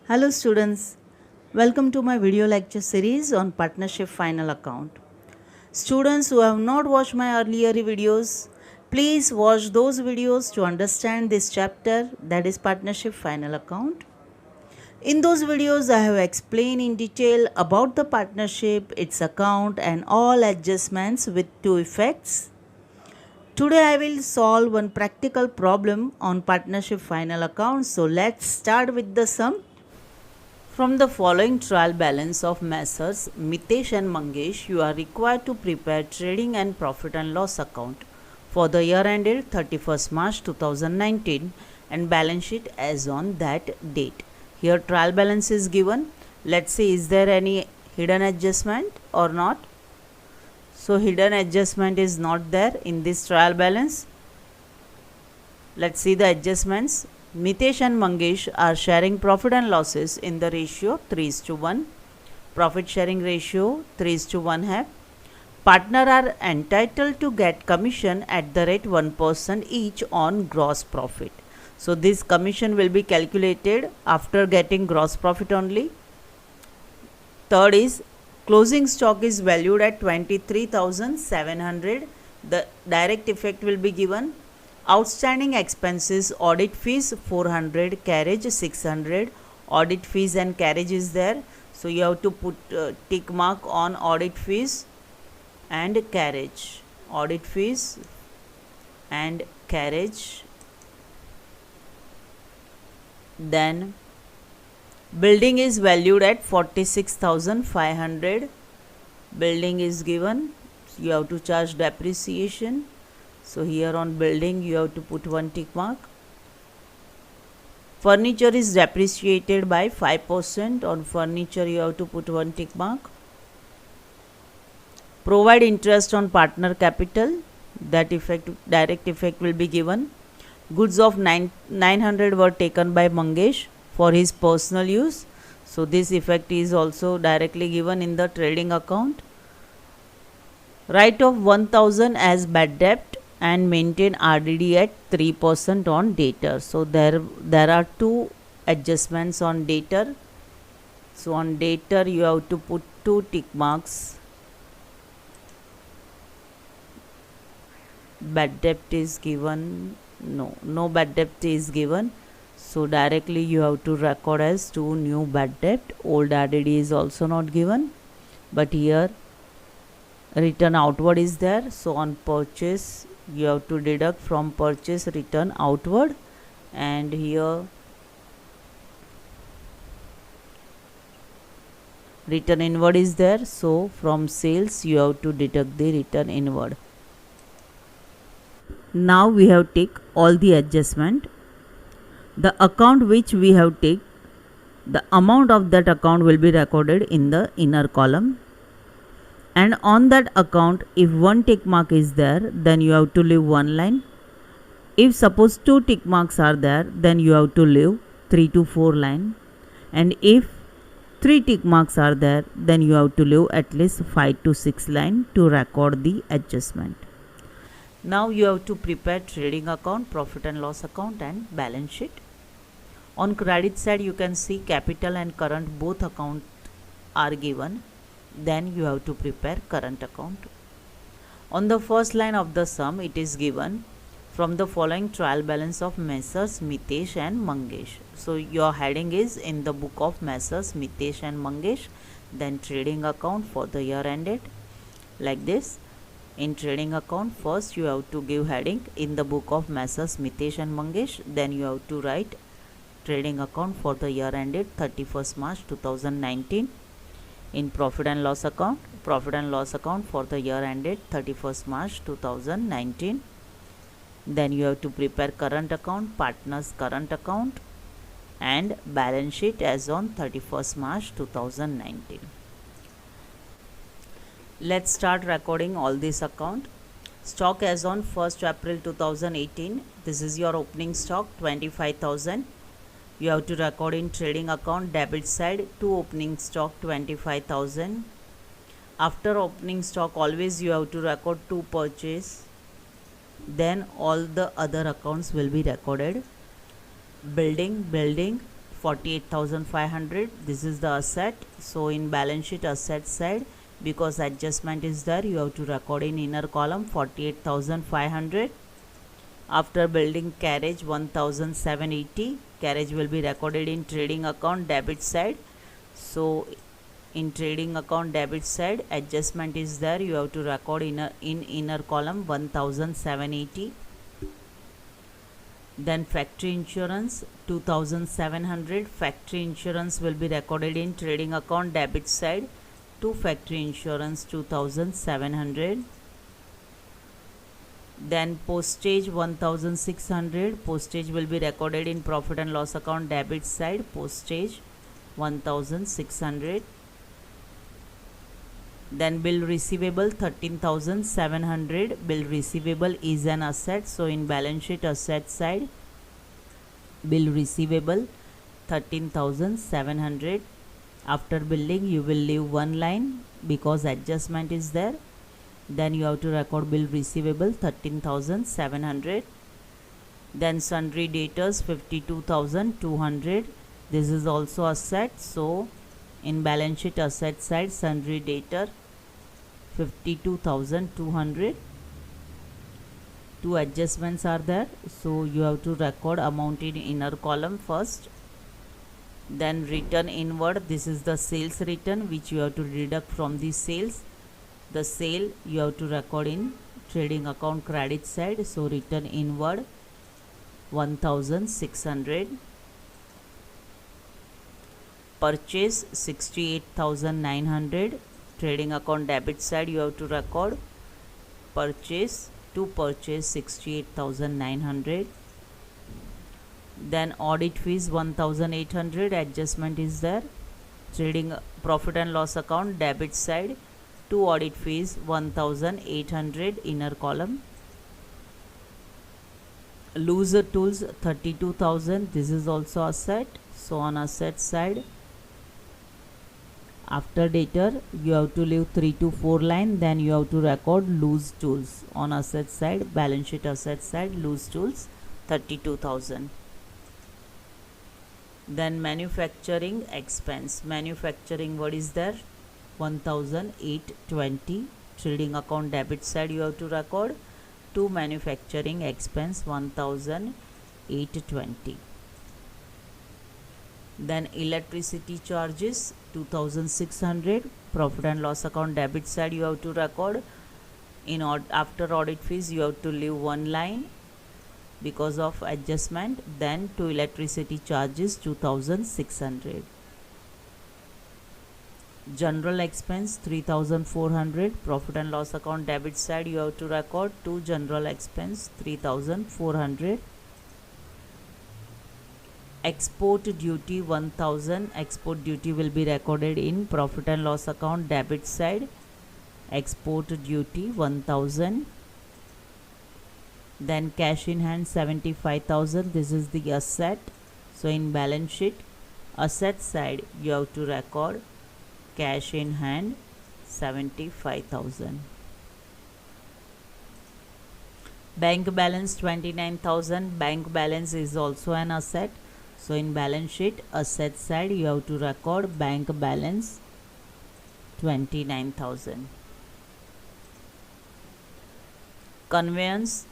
Hello students, welcome to my video lecture series on partnership final account. Students who have not watched my earlier videos, please watch those videos to understand this chapter, that is partnership final account. In those videos I have explained in detail about the partnership, its account and all adjustments with two effects. Today I will solve one practical problem on partnership final account. So let's start with the sum. From the following trial balance of Messrs. Mitesh and Mangesh, you are required to prepare trading and profit and loss account for the year ended 31st March 2019 and balance sheet as on that date. Here trial balance is given. Let's see, is there any hidden adjustment or not? So hidden adjustment is not there in this trial balance. Let's see the adjustments. Mitesh and Mangesh are sharing profit and losses in the ratio 3:1. Profit sharing ratio 3:1 है. Partner are entitled to get commission at the rate 1% each on gross profit. So this commission will be calculated after getting gross profit only. Third is closing stock is valued at 23,700. The direct effect will be given. Outstanding expenses, audit fees 400, carriage 600. Audit fees and carriage is there, so you have to put tick mark on audit fees and carriage. Audit fees and carriage. Then building is valued at 46,500. Building is given, you have to charge depreciation. So here on building you have to put one tick mark. Furniture is depreciated by 5%. On furniture you have to put one tick mark. Provide interest on partner capital, that effect, direct effect will be given. Goods of 900 were taken by Mangesh for his personal use. So this effect is also directly given in the trading account. Write off 1000 as bad debt and maintain RDD at 3% on debtor. So there are two adjustments on debtor. So on debtor you have to put two tick marks. Bad debt is given, no bad debt is given. So directly you have to record as two new bad debt. Old RDD is also not given, but here return outward is there. So on purchase you have to deduct from purchase return outward, and here return inward is there. So from sales you have to deduct the return inward. Now we have take all the adjustment. The account which we have take, the amount of that account will be recorded in the inner column. And on that account, if one tick mark is there, then you have to leave one line. If suppose two tick marks are there, then you have to leave 3 to 4 line. And if 3 tick marks are there, then you have to leave at least 5 to 6 line to record the adjustment. Now you have to prepare trading account, profit and loss account and balance sheet. On credit side you can see capital and current both account are given. Then you have to prepare current account. On the first line of the sum it is given from the following trial balance of Messrs. Mitesh and Mangesh. So your heading is in the book of Messrs. Mitesh and Mangesh. Then trading account for the year ended, like this. In trading account first you have to give heading in the book of Messrs. Mitesh and Mangesh. Then you have to write trading account for the year ended 31st March 2019. In profit and loss account for the year ended 31st March 2019. Then you have to prepare current account, partners current account and balance sheet as on 31st March 2019. Let's start recording all this account. Stock as on 1st April 2018. This is your opening stock 25,000. You have to record in trading account debit side to opening stock 25,000. After opening stock always you have to record to purchase. Then all the other accounts will be recorded. Building 48,500. This is the asset. So in balance sheet asset side, because adjustment is there, you have to record in inner column 48,500. After building carriage 1,780, carriage will be recorded in trading account debit side. So in trading account debit side, adjustment is there, you have to record in inner column 1,780. Then factory insurance 2,700. Factory insurance will be recorded in trading account debit side. To factory insurance 2,700. Then postage 1,600. Postage will be recorded in profit and loss account debit side. Postage 1,600. Then bill receivable 13,700. Bill receivable is an asset, so in balance sheet asset side, bill receivable 13,700. After billing you will leave one line because adjustment is there. Then you have to record bill receivable 13,700. Then sundry debtors 52,200. This is also asset, so in balance sheet asset side, sundry debtor 52,200. Two adjustments are there, so you have to record amount in inner column first. Then return inward, this is the sales return which you have to deduct from the sales. The sale you have to record in trading account credit side, so return inward 1,600. Purchase 68,900. Trading account debit side you have to record purchase, to purchase 68,900. Then audit fees 1,800. Adjustment is there. Trading profit and loss account debit side, to audit fees 1,800 inner column. Loser tools 32,000. This is also asset, so on asset side, after debtor you have to leave 3 to 4 line. Then you have to record loose tools on asset side, balance sheet asset side, loose tools 32,000. Then manufacturing expense, manufacturing what is there, 1,820. Trading account debit side you have to record to manufacturing expense 1,820. Then electricity charges 2,600. Profit and loss account debit side you have to record in after audit fees you have to leave one line because of adjustment. Then to electricity charges 2,600. General expense 3,400. Profit and loss account debit side you have to record to general expense 3,400. Export duty 1,000. Export duty will be recorded in profit and loss account debit side. Export duty 1,000. Then cash in hand 75,000. This is the asset, so in balance sheet asset side you have to record cash in hand 75,000. Bank balance 29,000. Bank balance is also an asset, so in balance sheet asset side you have to record bank balance 29,000. Conveyance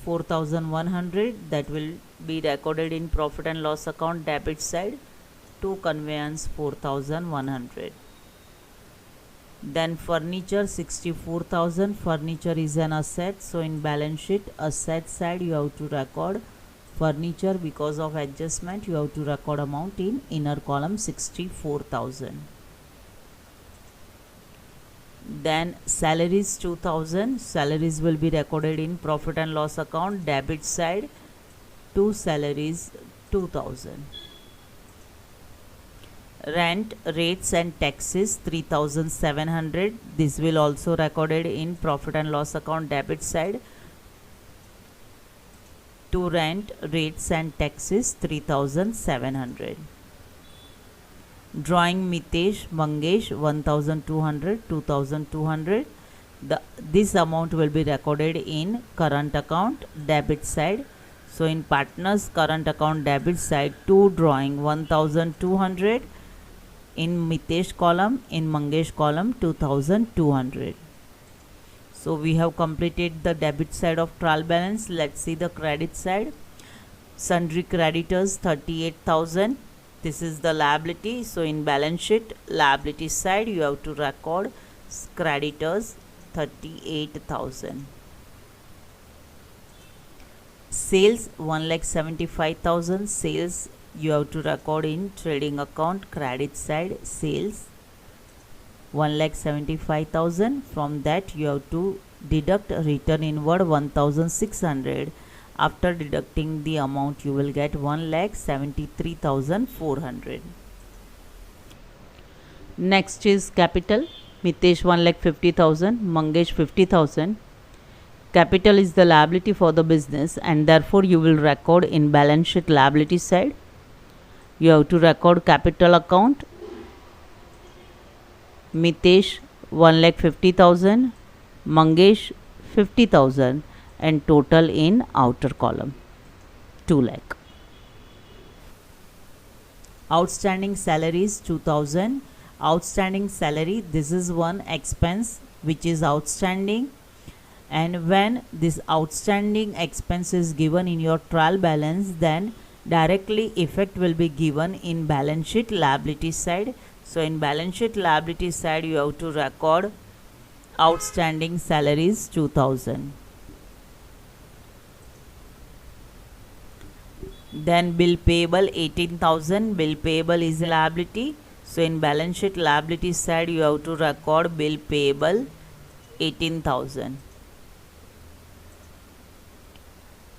4,100. that will be recorded in profit and loss account debit side, to conveyance 4,100. Then furniture 64,000. Furniture is an asset, so in balance sheet asset side you have to record furniture. Because of adjustment you have to record amount in inner column 64,000. Then salaries 2,000. Salaries will be recorded in profit and loss account debit side, to salaries 2,000. Rent, rates and taxes 3,700. This will also recorded in profit and loss account debit side, to rent, rates and taxes 3,700. Drawing Mitesh, Mangesh 1,200, 2,200. This amount will be recorded in current account debit side, So in partners current account debit side, 2 drawing 1200, in Mitesh column, in Mangesh column 2200. So we have completed the debit side of trial balance. Let's see the credit side. Sundry creditors 38,000. This is the liability. So in balance sheet liability side you have to record creditors 38,000. Sales 1,75,000. Sales you have to record in trading account credit side sales 1,75,000. From that you have to deduct return inward 1,600. After deducting the amount you will get 1,73,400. Next is capital. Mitesh 1,50,000, Mangesh 50,000. Capital is the liability for the business and therefore you will record in balance sheet liability side. You have to record capital account. Mitesh 1,50,000, Mangesh 50,000 and total in outer column 2 lakh. Outstanding salaries 2,000. Outstanding salary, this is one expense which is outstanding, and when this outstanding expense is given in your trial balance, then directly effect will be given in balance sheet liability side. So in balance sheet liability side you have to record outstanding salaries 2,000. Then bill payable 18,000. Bill payable is a liability. So in balance sheet liability side you have to record bill payable 18,000.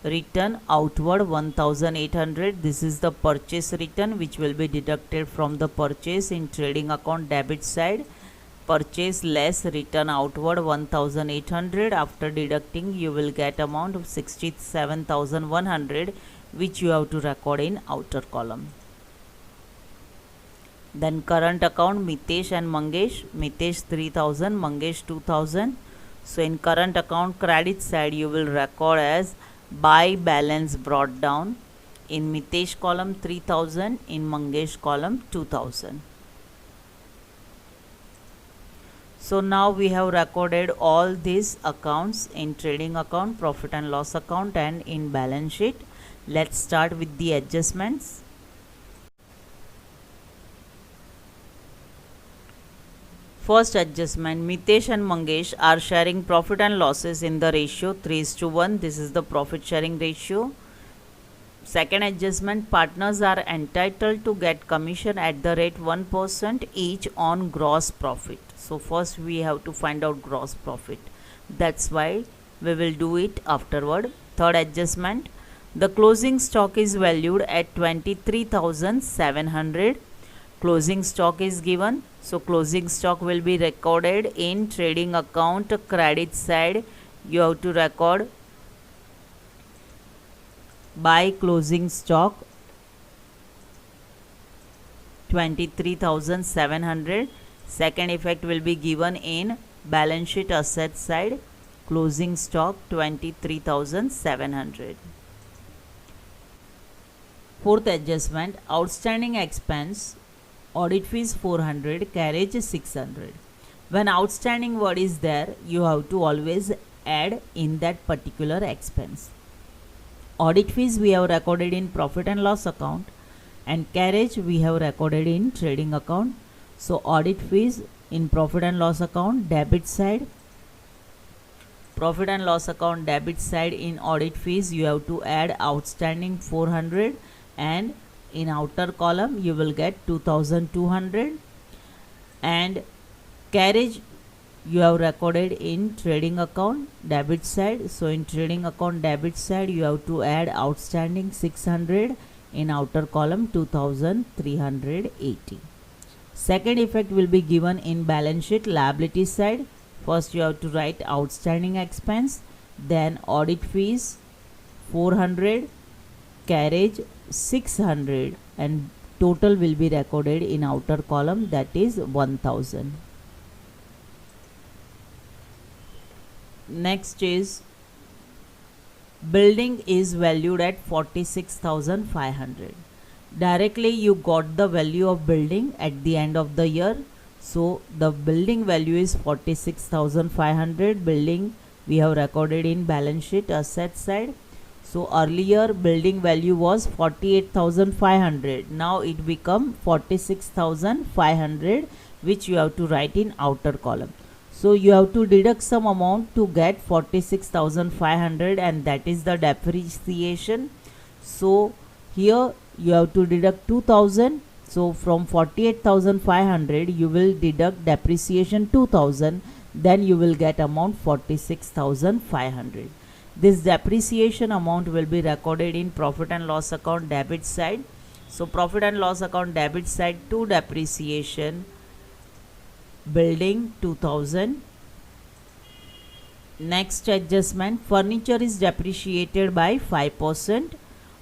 Return outward 1,800. This is the purchase return which will be deducted from the purchase in trading account debit side. Purchase less return outward 1,800. After deducting you will get amount of 67,100 which you have to record in outer column. Then current account Mitesh and Mangesh. Mitesh 3,000, Mangesh 2,000. So in current account credit side you will record as buy balance brought down. In Mitesh column 3,000, in Mangesh column 2,000. So now we have recorded all these accounts in trading account, profit and loss account and in balance sheet. Let's start with the adjustments. First adjustment, Mitesh and Mangesh are sharing profit and losses in the ratio 3:1. This is the profit sharing ratio. Second adjustment, partners are entitled to get commission at the rate 1% each on gross profit. So first we have to find out gross profit. That's why we will do it afterward. Third adjustment, the closing stock is valued at 23,700. Closing stock is given. So closing stock will be recorded in trading account credit side. You have to record by closing stock 23,700. Second effect will be given in balance sheet asset side. Closing stock 23,700. Fourth adjustment, outstanding expense, audit fees 400, carriage 600. When outstanding word is there, you have to always add in that particular expense. Audit fees we have recorded in profit and loss account, and carriage we have recorded in trading account. So audit fees in profit and loss account debit side, profit and loss account debit side. In audit fees you have to add outstanding 400, and in outer column you will get 2,200. And carriage you have recorded in trading account debit side. So in trading account debit side you have to add outstanding 600, in outer column 2,380. Second effect will be given in balance sheet liability side. First you have to write outstanding expense, then audit fees 400, carriage 600, and total will be recorded in outer column, that is 1,000. Next is Building is valued at 46,500. Directly you got the value of building at the end of the year. So the building value is 46,500. Building we have recorded in balance sheet asset side. So earlier building value was 48,500. Now it become 46,500, which you have to write in outer column. So you have to deduct some amount to get 46,500, and that is the depreciation. So here you have to deduct 2,000. So from 48,500 you will deduct depreciation 2,000, then you will get amount 46,500. This depreciation amount will be recorded in profit and loss account debit side. So profit and loss account debit side to depreciation, building 2,000. Next adjustment, furniture is depreciated by 5%.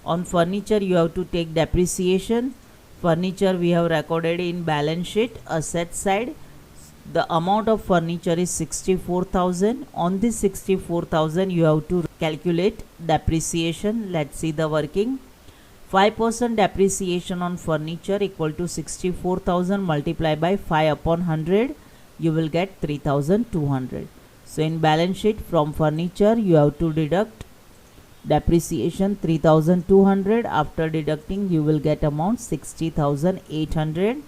On furniture you have to take depreciation. Furniture we have recorded in balance sheet asset side. The amount of furniture is 64,000. On this 64,000 you have to calculate depreciation. Let's see the working. 5% depreciation on furniture equal to 64,000 multiplied by 5 upon 100, you will get 3,200. So in balance sheet from furniture you have to deduct depreciation 3,200. After deducting you will get amount 60,800.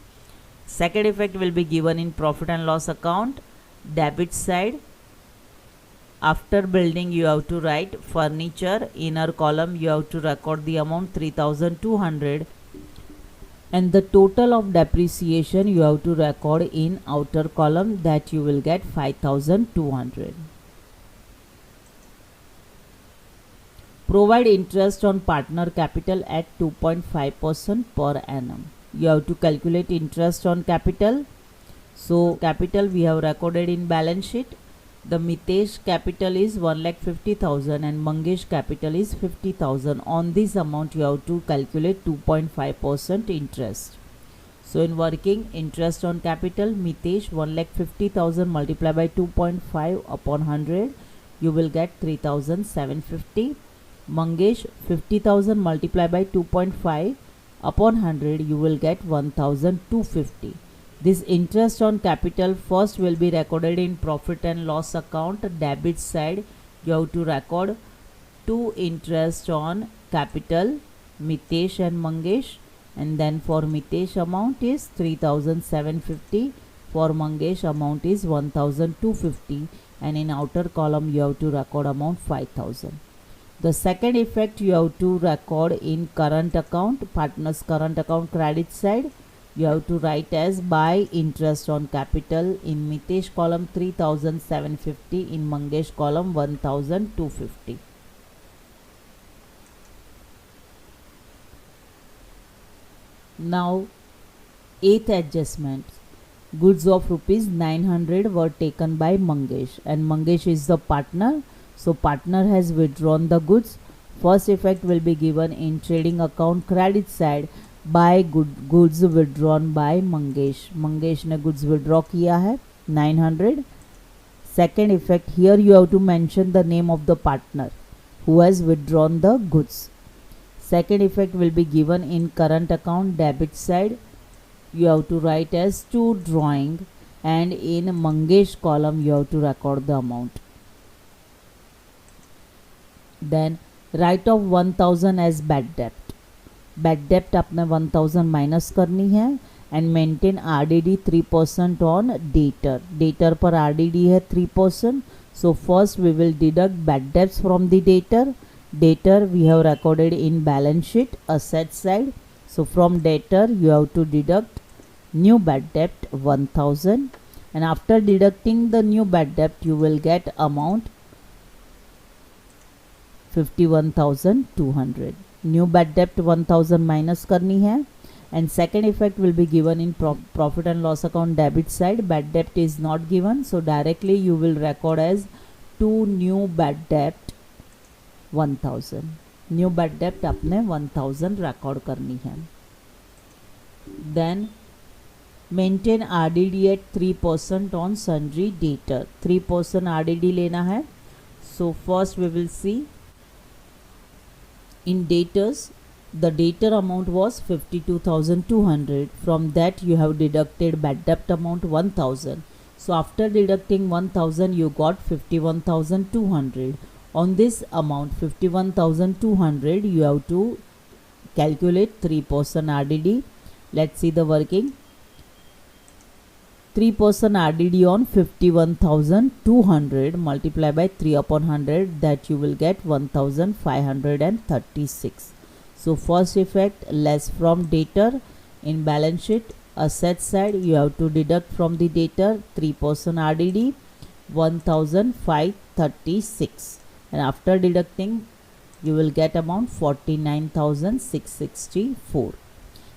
Second effect will be given in profit and loss account debit side. After building you have to write furniture. Inner column you have to record the amount 3,200, and the total of depreciation you have to record in outer column, that you will get 5,200. Provide interest on partner capital at 2.5% per annum. You have to calculate interest on capital. So capital we have recorded in balance sheet. The Mitesh capital is 1,50,000 and Mangesh capital is 50,000. On this amount you have to calculate 2.5% interest. So in working, interest on capital, Mitesh 1,50,000 multiplied by 2.5 upon 100, you will get 3,750. Mangesh 50,000 multiplied by 2.5 upon 100, you will get 1,250. This interest on capital first will be recorded in profit and loss account debit side. You have to record two interest on capital, Mitesh and Mangesh, and then for Mitesh amount is 3,750, for Mangesh amount is 1,250, and in outer column you have to record amount 5,000. The second effect you have to record in current account, partners current account credit side. You have to write as by interest on capital. In Mitesh column 3,750, in Mangesh column 1,250. Now 8th adjustment. Goods of rupees 900 were taken by Mangesh, and Mangesh is the partner. So partner has withdrawn the goods. First effect will be given in trading account credit side by goods withdrawn by Mangesh. Mangesh ने goods withdraw किया है 900. Second effect, here you have to mention the name of the partner who has withdrawn the goods. Second effect will be given in current account debit side. You have to write as to drawing, and in Mangesh column you have to record the amount. Then write off 1,000 as bad debt. Bad डेप्ट आपने 1000 minus करनी है, and maintain RDD 3% on debtor. Debtor पर RDD है 3%. So first we will deduct bad debts from the debtor. Debtor we have recorded in balance sheet asset side. So from debtor you have to deduct new bad debt 1000, and after deducting the new bad debt you will get amount 51,200. New bad dept 1000 minus करनी है, and second effect will be given in profit and loss account debit side. Bad dept is not given, so directly you will record as to new bad dept 1000. New bad डेप्ट आपने 1000 record करनी है. Then maintain RDD eight 3% on sundry debtor. 3% RDD लेना है. सो first we will see In debtors, the debtor amount was 52,200. From that you have deducted bad debt amount 1,000. So after deducting 1,000 you got 51,200. On this amount 51,200 you have to calculate 3% RDD. Let's see the working. 3% RDD on 51,200 multiply by 3 upon 100, that you will get 1,536. So first effect, less from debtor. In balance sheet asset side you have to deduct from the debtor 3% RDD 1,536, and after deducting you will get amount 49,664.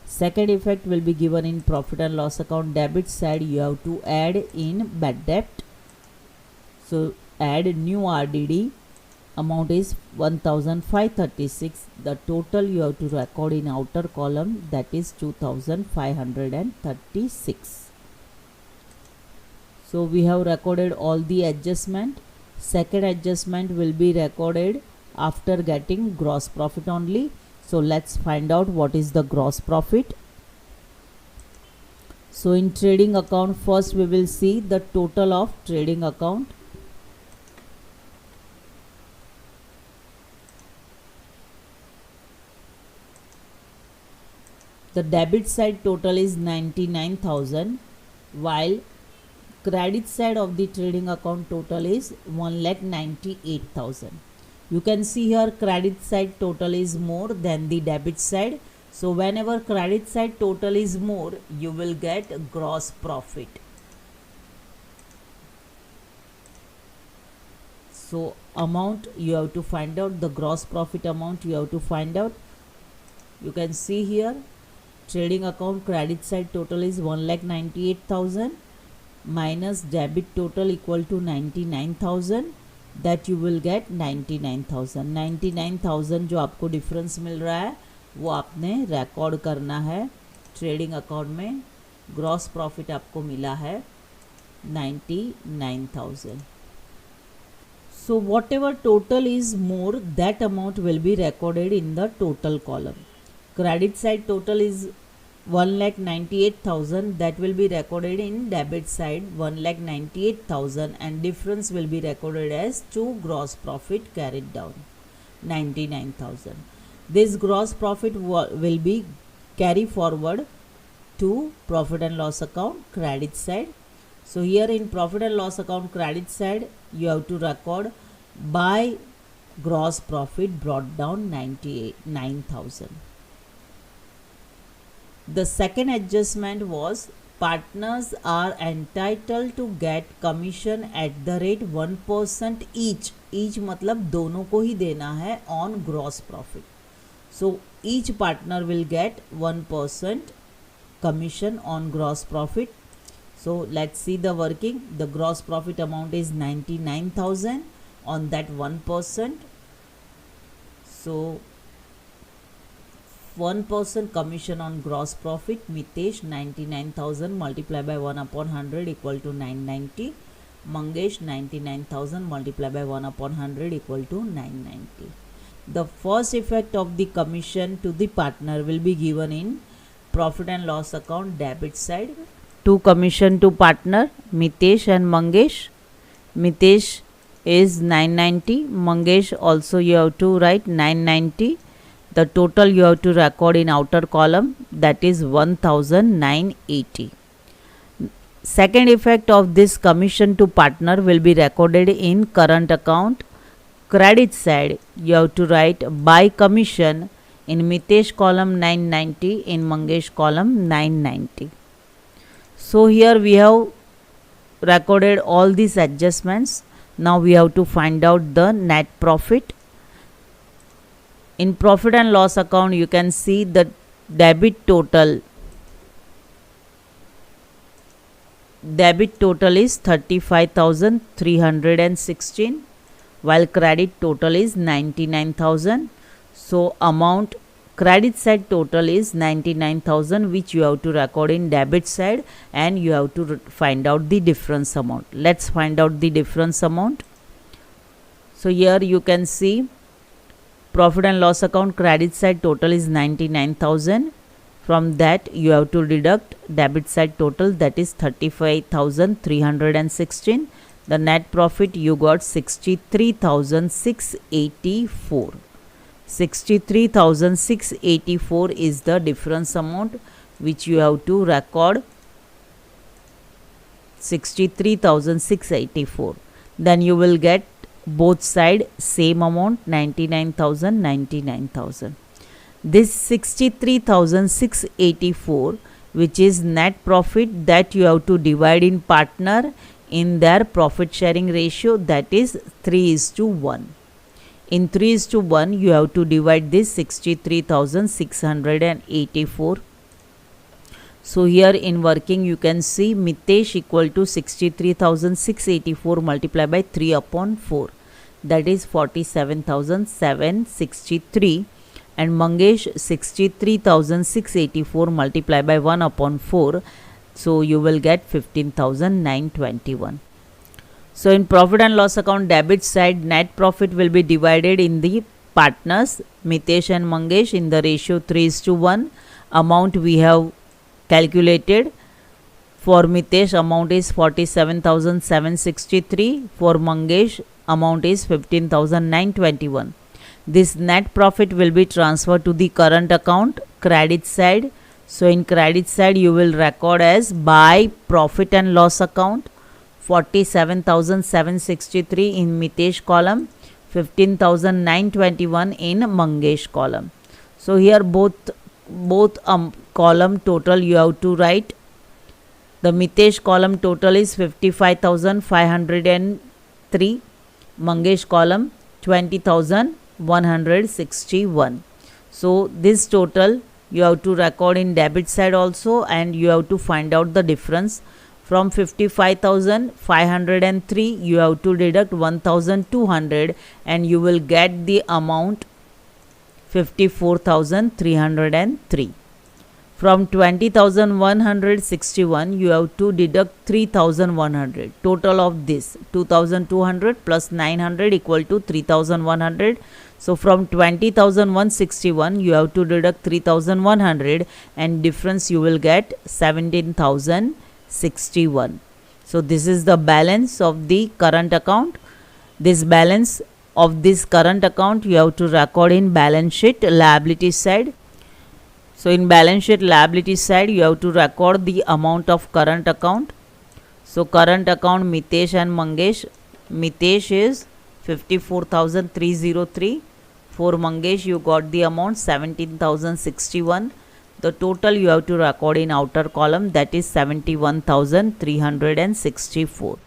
Second effect will be given in profit and loss account debit side. You have to add in bad debt. So add new RDD. Amount is 1,536. The total you have to record in outer column, that is 2,536. So we have recorded all the adjustment. Second adjustment will be recorded after getting gross profit only. So let's find out what is the gross profit. So in trading account, first we will see the total of trading account. The debit side total is 99,000, while credit side of the trading account total is 1,98,000. You can see here credit side total is more than the debit side. So whenever credit side total is more, you will get gross profit. So amount you have to find out, the gross profit amount you have to find out. You can see here trading account credit side total is 1,98,000 minus debit total equal to 99,000, that you will get 99,000. 99,000 जो आपको difference मिल रहा है वो आपने record करना है trading account में. Gross profit आपको मिला है 99,000. So whatever total is more, that amount will be recorded in the total column. Credit side total is 1,98,000, that will be recorded in debit side 1,98,000, and difference will be recorded as to gross profit carried down 99,000. This gross profit will be carry forward to profit and loss account credit side. So here in profit and loss account credit side you have to record by gross profit brought down 99,000. The second adjustment was partners are entitled to get commission at the rate 1% each. Each मतलब दोनों को ही देना है on gross profit. So each partner will get 1% commission on gross profit. So let's see the working. The gross profit amount is 99,000 on that 1%. So 1% commission on gross profit, Mitesh 99,000 multiplied by 1 upon 100 equal to 990. Mangesh 99,000 multiplied by 1 upon 100 equal to 990. The first effect of the commission to the partner will be given in profit and loss account debit side. To commission to partner Mitesh and Mangesh. Mitesh is 990. Mangesh also you have to write 990. The total you have to record in outer column, that is 1,980. Second effect of this commission to partner will be recorded in current account credit side. You have to write by commission in Mitesh column 990, in Mangesh column 990. So here we have recorded all these adjustments. Now we have to find out the net profit. In profit and loss account you can see the debit total is 35,316, while credit total is 99,000. So amount credit side total is 99,000, which you have to record in debit side, and you have to find out the difference amount. Let's find out the difference amount. So here you can see Profit and loss account credit side total is 99,000. From that you have to deduct debit side total, that is 35,316. The net profit you got 63,684. 63,684 is the difference amount which you have to record. 63,684. Then you will get both side same amount, 99,000, 99,000. This 63,684 which is net profit, that you have to divide in partner in their profit sharing ratio, that is 3:1. In 3:1 you have to divide this 63,684. So here in working you can see Mitesh equal to 63,684 multiplied by 3 upon 4, that is 47,763, and Mangesh 63,684 multiplied by 1 upon 4, so you will get 15,921. So in profit and loss account debit side, net profit will be divided in the partners Mitesh and Mangesh in the ratio 3:1. Amount we have calculated. For Mitesh amount is 47,763. For Mangesh amount is 15,921. This net profit will be transferred to the current account credit side. So in credit side you will record as by profit and loss account 47,763 in Mitesh column, 15,921 in Mangesh column. So here both column total you have to write. The Mitesh column total is 55,503. Mangesh column 20,161. So this total you have to record in debit side also, and you have to find out the difference. From 55,503 you have to deduct 1,200 and you will get the amount 54,303. From 20,161 you have to deduct 3,100. Total of this 2,200 plus 900 equal to 3,100. So from 20,161 you have to deduct 3,100 and difference you will get 17,061. So this is the balance of the current account. This balance of this current account you have to record in balance sheet liability side. So in balance sheet liability side you have to record the amount of current account. So current account Mitesh and Mangesh. Mitesh is 54,303. For Mangesh you got the amount 17,061. The total you have to record in outer column, that is 71,364.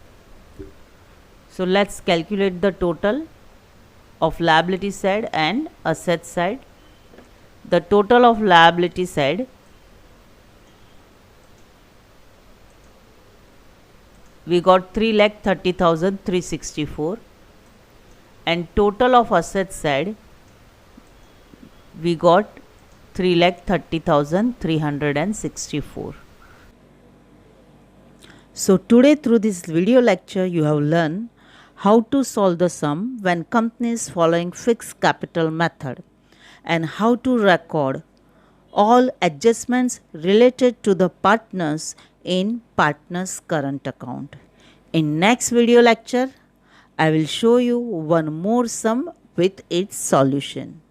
So let's calculate the total of liability side and asset side. The total of liability side we got 3,30,364 and total of asset side we got 3,30,364. So today through this video lecture you have learned how to solve the sum when companies following fixed capital method, and how to record all adjustments related to the partners in partners current account. In next video lecture I will show you one more sum with its solution.